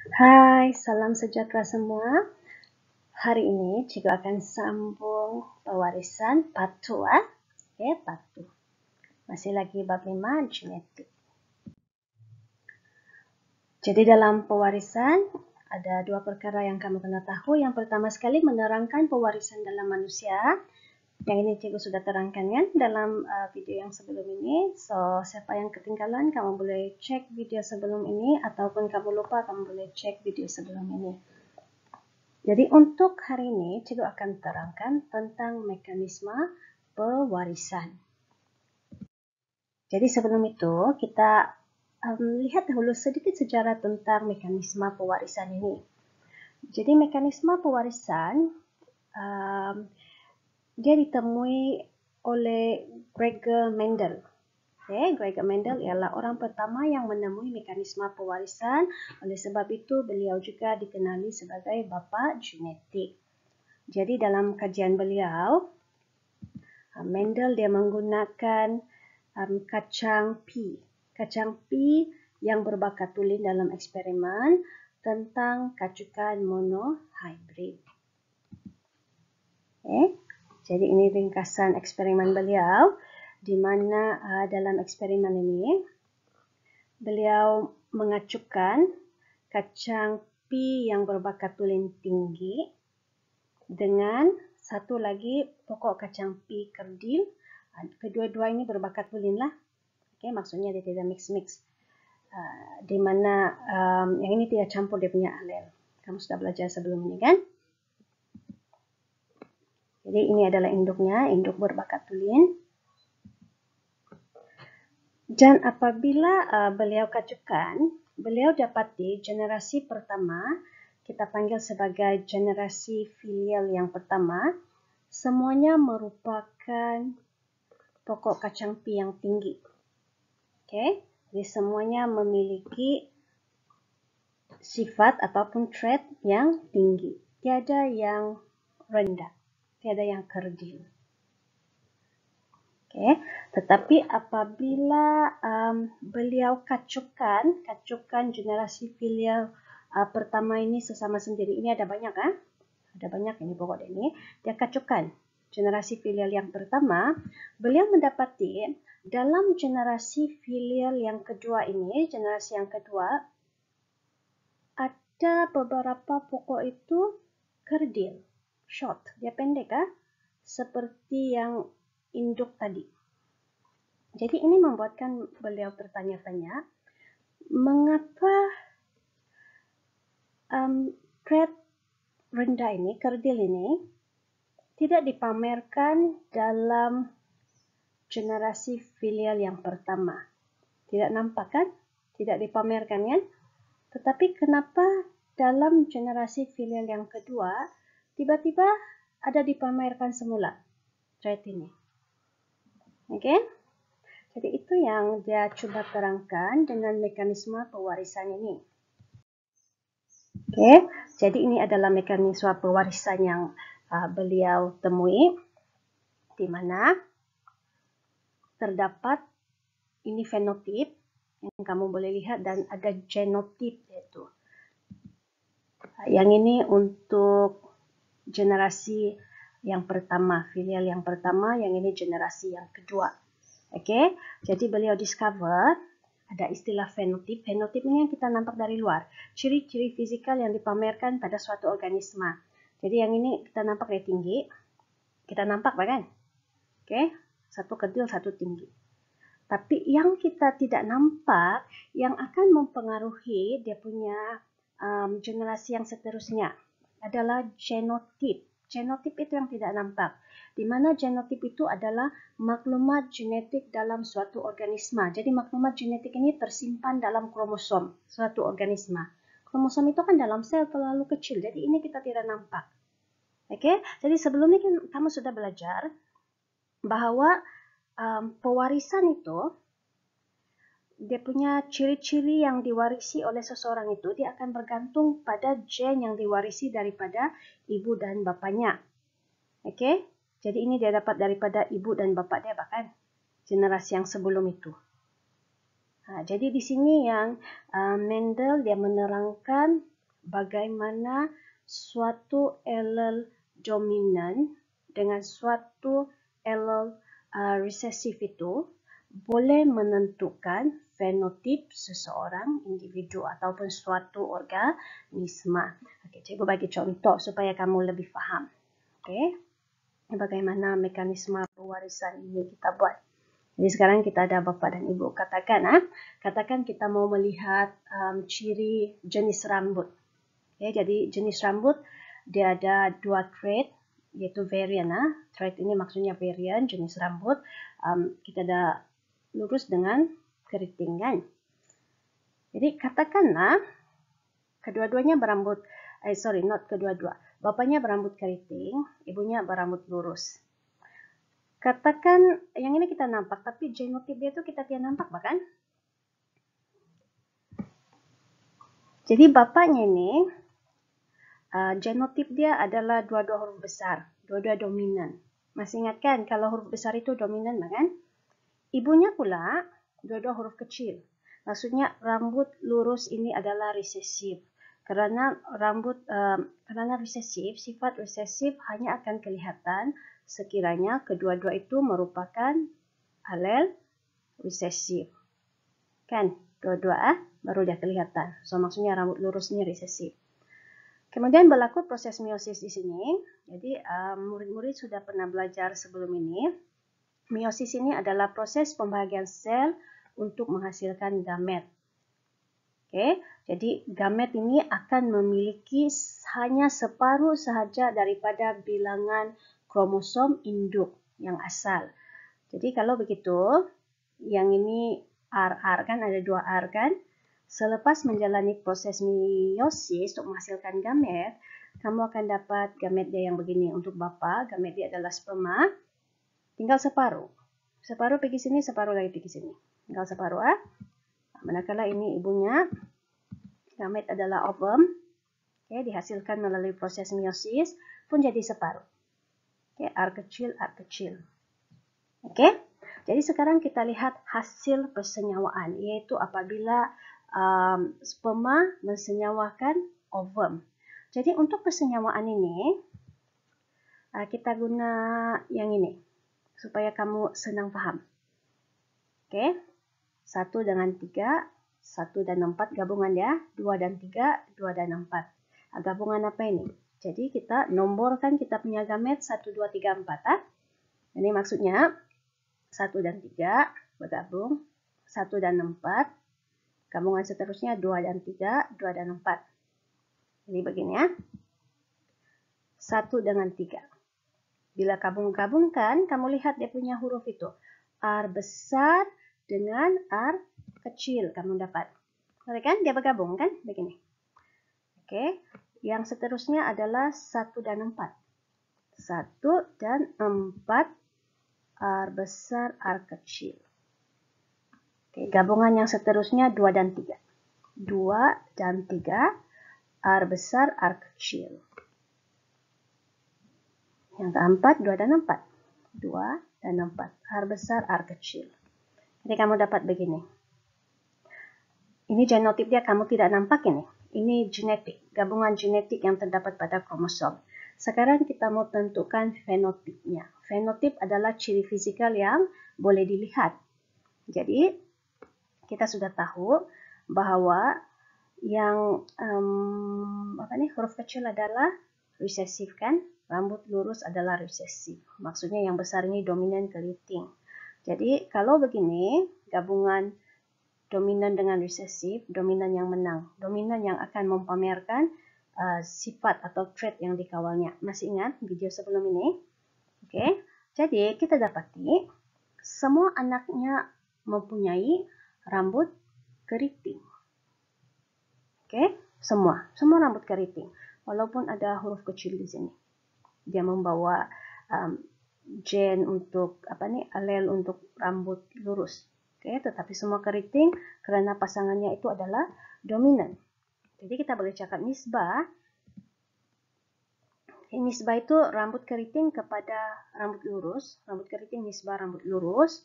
Hai, salam sejahtera semua. Hari ini cikgu akan sambung pewarisan part 2. Part 2. Masih lagi bab 5, genetik. Jadi dalam pewarisan ada dua perkara yang kamu kena tahu. Yang pertama sekali menerangkan pewarisan dalam manusia. Yang ini cikgu sudah terangkan kan dalam video yang sebelum ini. So, siapa yang ketinggalan, kamu boleh cek video sebelum ini, ataupun kamu lupa, kamu boleh cek video sebelum ini. Jadi untuk hari ini, cikgu akan terangkan tentang mekanisme pewarisan. Jadi sebelum itu, kita lihat dahulu sedikit sejarah tentang mekanisme pewarisan ini. Jadi mekanisme pewarisan, dia ditemui oleh Gregor Mendel. Gregor Mendel ialah orang pertama yang menemui mekanisme pewarisan. Oleh sebab itu, beliau juga dikenali sebagai bapa genetik. Jadi dalam kajian beliau, Mendel dia menggunakan kacang pea. Kacang pea yang berbakatulin dalam eksperimen tentang kacukan monohybrid. Jadi ini ringkasan eksperimen beliau, di mana dalam eksperimen ini beliau mengacukan kacang pea yang berbakatulin tinggi dengan satu lagi pokok kacang pea kerdil. Kedua-dua ini berbakatulin lah. Maksudnya dia tidak mix-mix. Di mana yang ini tidak campur dia punya alel. Kamu sudah belajar sebelum ini kan? Jadi ini adalah induknya, induk berbakatulin. Dan apabila beliau kacukan, beliau dapati generasi pertama, kita panggil sebagai generasi filial yang pertama, semuanya merupakan pokok kacang pea yang tinggi. Jadi semuanya memiliki sifat ataupun trait yang tinggi. Tiada yang rendah, tiada yang kerdil. Tetapi apabila beliau kacukan generasi filial pertama ini sesama sendiri, ini ada banyak kan? Ada banyak ini pokok ini. Dia kacukan generasi filial yang pertama, beliau mendapati dalam generasi filial yang kedua ini, generasi yang kedua, ada beberapa pokok itu kerdil, short, dia pendek seperti yang induk tadi. Jadi ini membuatkan beliau bertanya-tanya, mengapa trait rendah ini, kerdil ini, tidak dipamerkan dalam generasi filial yang pertama. Tidak nampak kan? Tidak dipamerkan kan? Tetapi kenapa dalam generasi filial yang kedua, tiba-tiba ada dipamerkan semula trait ini? Jadi itu yang dia coba terangkan dengan mekanisme pewarisan ini. Jadi ini adalah mekanisme pewarisan yang beliau temui, di mana terdapat ini fenotip yang kamu boleh lihat dan ada genotip yaitu. Yang ini untuk generasi yang pertama, filial yang pertama, yang ini generasi yang kedua. Jadi beliau discover ada istilah fenotip. Fenotip ini yang kita nampak dari luar. Ciri-ciri fisikal yang dipamerkan pada suatu organisme. Jadi yang ini kita nampak dia tinggi. Kita nampak kan? Satu kecil, satu tinggi. Tapi yang kita tidak nampak, yang akan mempengaruhi dia punya generasi yang seterusnya adalah genotip. Genotip itu yang tidak nampak. Di mana genotip itu adalah maklumat genetik dalam suatu organisme. Jadi maklumat genetik ini tersimpan dalam kromosom suatu organisme. Kromosom itu kan dalam sel terlalu kecil, jadi ini kita tidak nampak. Jadi sebelumnya kan kamu sudah belajar bahwa pewarisan itu, dia punya ciri-ciri yang diwarisi oleh seseorang itu, dia akan bergantung pada gen yang diwarisi daripada ibu dan bapaknya. Jadi ini dia dapat daripada ibu dan bapak dia, bahkan generasi yang sebelum itu. Jadi di sini yang Mendel dia menerangkan bagaimana suatu allele dominan dengan suatu allele resesif itu boleh menentukan fenotip seseorang, individu ataupun suatu organisme. Okey, cikgu bagi contoh supaya kamu lebih faham. Okey, bagaimana mekanisme pewarisan ini kita buat. Jadi sekarang kita ada bapa dan ibu. Katakan kita mau melihat ciri jenis rambut. Okay, jadi jenis rambut dia ada 2 trait, yaitu variant. Trait ini maksudnya variant jenis rambut. Kita ada lurus dengan keriting kan. Jadi katakanlah kedua-duanya berambut, bapaknya berambut keriting, ibunya berambut lurus. Katakan yang ini kita nampak, tapi genotip dia itu kita tidak nampak bahkan. Jadi bapaknya ini genotip dia adalah dua-dua huruf besar, dua-dua dominan. Masih ingat kan kalau huruf besar itu dominan kan? Ibunya pula dua-dua huruf kecil. Maksudnya rambut lurus ini adalah resesif. Kerana resesif, sifat resesif hanya akan kelihatan sekiranya kedua-dua itu merupakan alel resesif. Kan? Dua-dua baru dia kelihatan. So maksudnya rambut lurus ini resesif. Kemudian berlaku proses meiosis di sini. Jadi murid-murid sudah pernah belajar sebelum ini. Meiosis ini adalah proses pembahagian sel untuk menghasilkan gamet. Oke, jadi gamet ini akan memiliki hanya separuh sahaja daripada bilangan kromosom induk yang asal. Jadi kalau begitu, yang ini RR kan, ada 2 R kan. Selepas menjalani proses meiosis untuk menghasilkan gamet, kamu akan dapat gamet dia yang begini. Untuk bapa, gamet dia adalah sperma. Tinggal separuh. Separuh pergi sini, separuh lagi pergi sini. Tinggal separuh. Manakala ini ibunya, gamet adalah ovum. Okay, dihasilkan melalui proses meiosis pun jadi separuh. Okay, R kecil, R kecil. Okay, jadi sekarang kita lihat hasil persenyawaan, yaitu apabila sperma mensenyawakan ovum. Jadi untuk persenyawaan ini, kita guna yang ini, supaya kamu senang faham. Okay, 1 dengan 3, 1 dan 4 gabungan ya, 2 dan 3, 2 dan 4. Gabungan apa ini? Jadi kita nomborkan kita punya gamet 1, 2, 3, 4. Ini maksudnya 1 dan 3 bergabung, 1 dan 4. Gabungan seterusnya 2 dan 3, 2 dan 4. Jadi begini ya. 1 dengan 3. Bila gabung-gabungkan, kamu lihat dia punya huruf itu. R besar dengan R kecil kamu dapat. Boleh kan? Dia bergabung kan? Begini. Oke. Yang seterusnya adalah 1 dan 4. 1 dan 4. R besar, R kecil. Oke, gabungan yang seterusnya 2 dan 3. 2 dan 3. R besar, R kecil. Yang keempat, 2 dan 4. 2 dan 4. R besar, R kecil. Jadi kamu dapat begini. Ini genotip dia kamu tidak nampak ini. Ini genetik, gabungan genetik yang terdapat pada kromosom. Sekarang kita mau tentukan fenotipnya. Fenotip adalah ciri fisikal yang boleh dilihat. Jadi, kita sudah tahu bahwa yang huruf kecil adalah resesif kan? Rambut lurus adalah resesif. Maksudnya yang besar ini dominan keriting. Jadi, kalau begini, gabungan dominan dengan resesif, dominan yang menang. Dominan yang akan mempamerkan sifat atau trait yang dikawalnya. Masih ingat video sebelum ini? Oke. Jadi, kita dapati semua anaknya mempunyai rambut keriting. Oke, semua rambut keriting. Walaupun ada huruf kecil di sini. Dia membawa gen untuk alel untuk rambut lurus. Oke, tetapi semua keriting kerana pasangannya itu adalah dominan. Jadi kita boleh cakap nisbah. Nisbah itu rambut keriting kepada rambut lurus. Rambut keriting nisbah rambut lurus.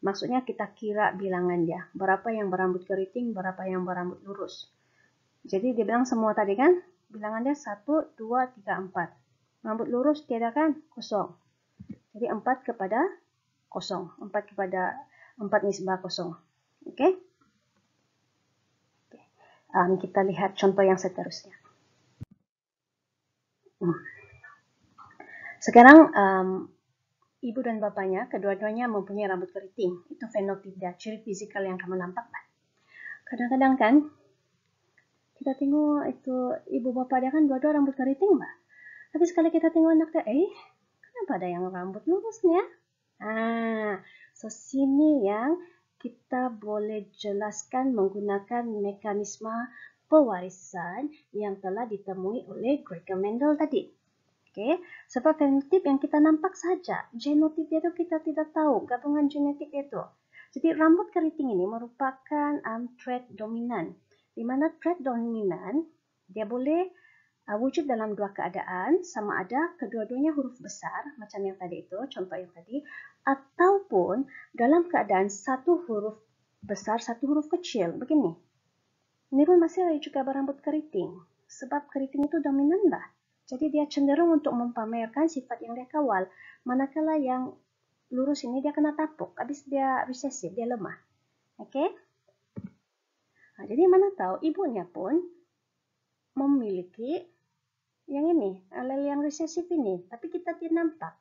Maksudnya kita kira bilangan dia. Berapa yang berambut keriting, berapa yang berambut lurus. Jadi dia bilang semua tadi kan, bilangan dia 1, 2, 3, 4. Rambut lurus tiada kan? Kosong. Jadi 4 kepada kosong. 4 kepada 4 nisbah kosong. Oke? Kita lihat contoh yang seterusnya. Sekarang ibu dan bapaknya, kedua-duanya mempunyai rambut keriting. Itu fenotip dia, ciri fisikal yang kamu nampak. Kadang-kadang kan, kita tengok itu ibu bapak dia kan dua-dua rambut keriting, Mbak. Tapi sekali kita tengok anak dia, kenapa ada yang rambut lurusnya? So sini yang kita boleh jelaskan menggunakan mekanisme pewarisan yang telah ditemui oleh Gregor Mendel tadi. Okay. Sebab fenotip yang kita nampak saja, genotip itu kita tidak tahu, gabungan genetik itu. Jadi rambut keriting ini merupakan trait dominan. Di mana trait dominan, dia boleh wujud dalam dua keadaan, sama ada kedua-duanya huruf besar, macam yang tadi itu, contoh yang tadi, ataupun dalam keadaan satu huruf besar, satu huruf kecil, begini. Ini pun masih juga berambut keriting, sebab keriting itu dominan lah. Jadi dia cenderung untuk mempamerkan sifat yang dia kawal. Manakala yang lurus ini dia kena tapuk, habis dia resesif, dia lemah. Oke? Jadi mana tahu ibunya pun memiliki yang ini, alel yang resesif ini, tapi kita tidak nampak.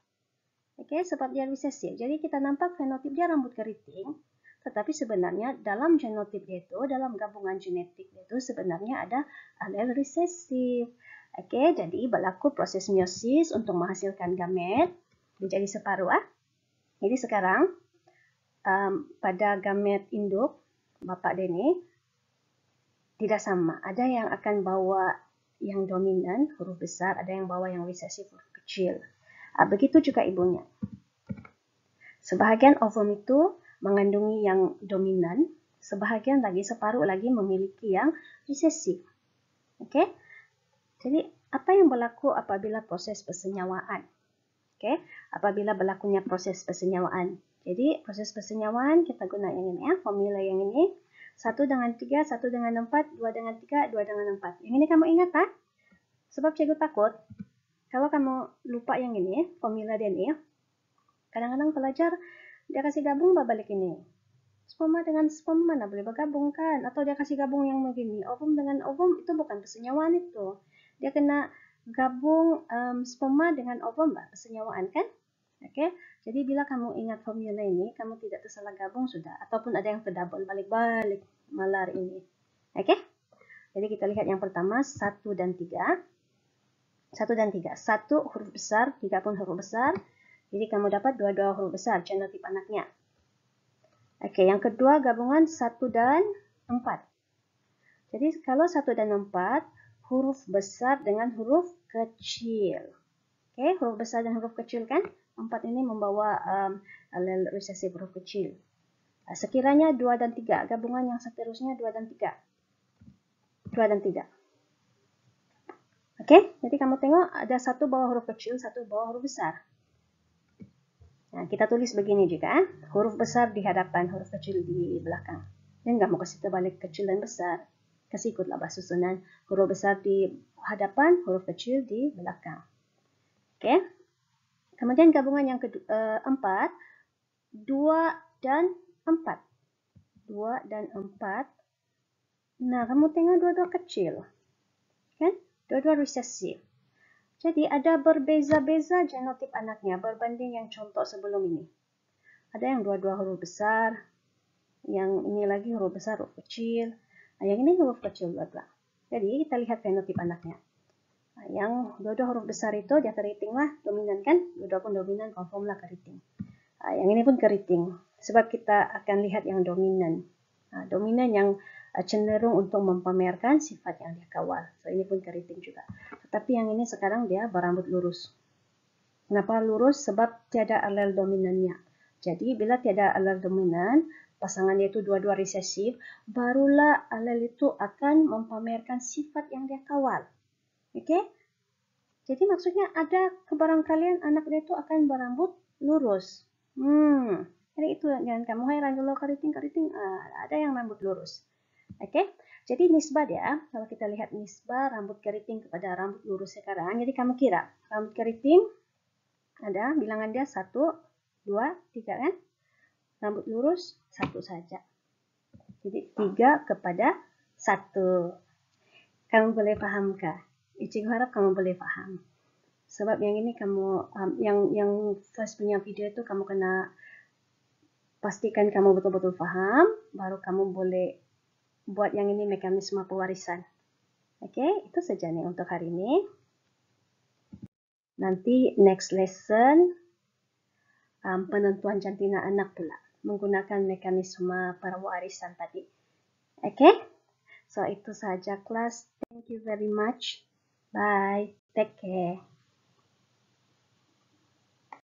Oke, sebab dia resesif. Jadi kita nampak fenotip dia rambut keriting, tetapi sebenarnya dalam genotip itu, dalam gabungan genetik itu sebenarnya ada alel resesif. Oke, jadi berlaku proses meiosis untuk menghasilkan gamet menjadi separuh. Jadi sekarang pada gamet induk bapak dia ini tidak sama. Ada yang akan bawa yang dominan huruf besar, ada yang bawa yang resesif huruf kecil. Begitu juga ibunya. Sebahagian ovum itu mengandungi yang dominan, sebahagian lagi separuh lagi memiliki yang resesif. Oke? Jadi, apa yang berlaku apabila proses persenyawaan? Oke, apabila berlakunya proses persenyawaan. Jadi, proses persenyawaan kita guna yang ini, formula yang ini. 1 dengan 3, 1 dengan 4, 2 dengan 3, 2 dengan 4. Yang ini kamu ingat, Sebab cikgu takut, kalau kamu lupa yang ini, formula dia ini, kadang-kadang pelajar, dia kasih gabung balik ini. Sperma dengan sperma mana boleh bergabung kan? Atau dia kasih gabung yang begini. Ovum dengan ovum itu bukan persenyawaan itu. Dia kena gabung sperma dengan ovum, persenyawaan kan? Oke, jadi bila kamu ingat formula ini, kamu tidak tersalah gabung sudah. Ataupun ada yang terdouble balik-balik malar ini. Oke, jadi kita lihat yang pertama, 1 dan 3. 1 dan 3. 1 huruf besar, 3 pun huruf besar. Jadi kamu dapat dua-dua huruf besar, genotip anaknya. Oke, yang kedua gabungan 1 dan 4. Jadi kalau 1 dan 4, huruf besar dengan huruf kecil. Oke, huruf besar dan huruf kecil kan? 4 ini membawa alel resesif huruf kecil. Sekiranya 2 dan 3, gabungan yang seterusnya 2 dan 3. 2 dan 3. Oke, jadi kamu tengok ada satu bawah huruf kecil, satu bawah huruf besar. Nah, kita tulis begini juga, huruf besar di hadapan, huruf kecil di belakang. Dan nggak mau kasih terbalik kecil dan besar. Kasih ikutlah susunan huruf besar di hadapan, huruf kecil di belakang. Oke. Kemudian gabungan yang keempat, 2 dan 4. 2 dan 4. Nah, kamu tengok dua-dua kecil. Kan? Dua-dua resesif. Jadi ada berbeza-beza genotip anaknya berbanding yang contoh sebelum ini. Ada yang dua-dua huruf besar, yang ini lagi huruf besar, huruf kecil, yang ini huruf kecil dua-dua. Jadi kita lihat fenotip anaknya. Yang dua-dua huruf besar itu dia keriting lah, dominan kan? Dua-dua pun dominan, confirm lah keriting. Yang ini pun keriting, sebab kita akan lihat yang dominan. Dominan yang cenderung untuk mempamerkan sifat yang dia kawal. So ini pun keriting juga. Tetapi yang ini sekarang dia berambut lurus. Kenapa lurus? Sebab tiada alel dominannya. Jadi bila tiada alel dominan, pasangannya itu dua-dua resesif, barulah alel itu akan mempamerkan sifat yang dia kawal. Oke? Jadi maksudnya ada kebarangkalian anak dia itu akan berambut lurus. Jadi itu jangan kamu heran kalau keriting ada yang rambut lurus. Oke? Jadi nisbah dia, kalau kita lihat nisbah rambut keriting kepada rambut lurus sekarang, jadi kamu kira rambut keriting ada bilangan dia 1, 2, 3 kan? Rambut lurus 1 saja. Jadi 3 kepada 1. Kamu boleh pahamkah? Cikgu harap kamu boleh paham. Sebab yang ini kamu, yang first punya video itu kamu kena pastikan kamu betul-betul paham, baru kamu boleh buat yang ini mekanisme pewarisan. Oke, itu saja nih untuk hari ini. Nanti next lesson penentuan jantina anak pula menggunakan mekanisme pewarisan tadi. Oke, so itu saja kelas. Thank you very much. Bye. Take care.